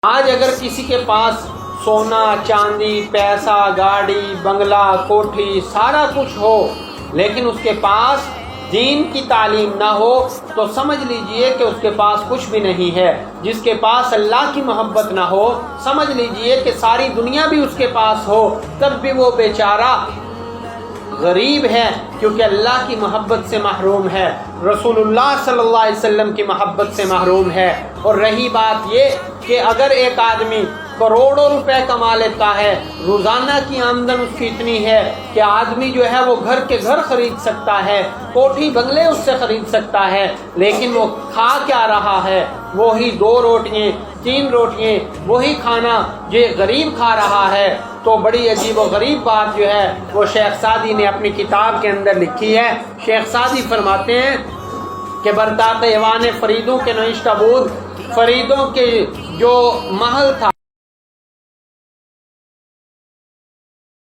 آج اگر کسی کے پاس سونا چاندی پیسہ گاڑی بنگلہ کوٹھی سارا کچھ ہو لیکن اس کے پاس دین کی تعلیم نہ ہو تو سمجھ لیجئے کہ اس کے پاس کچھ بھی نہیں ہے۔ جس کے پاس اللہ کی محبت نہ ہو سمجھ لیجئے کہ ساری دنیا بھی اس کے پاس ہو تب بھی وہ بیچارہ غریب ہے، کیونکہ اللہ کی محبت سے محروم ہے، رسول اللہ صلی اللہ علیہ وسلم کی محبت سے محروم ہے۔ اور رہی بات یہ کہ اگر ایک آدمی کروڑوں روپے کما لیتا ہے، روزانہ کی آمدن اس کی اتنی ہے کہ آدمی جو ہے وہ گھر کے گھر خرید سکتا ہے، کوٹھی بنگلے اس سے خرید سکتا ہے، لیکن وہ کھا کیا رہا ہے؟ وہی 2 روٹیاں 3 روٹیاں، وہی کھانا جو غریب کھا رہا ہے۔ تو بڑی عجیب و غریب بات جو ہے وہ شیخ سعدی نے اپنی کتاب کے اندر لکھی ہے۔ شیخ سعدی فرماتے ہیں کہ برتاق ایوان فریدوں کے نوشتہ بود، فریدوں کے جو محل تھا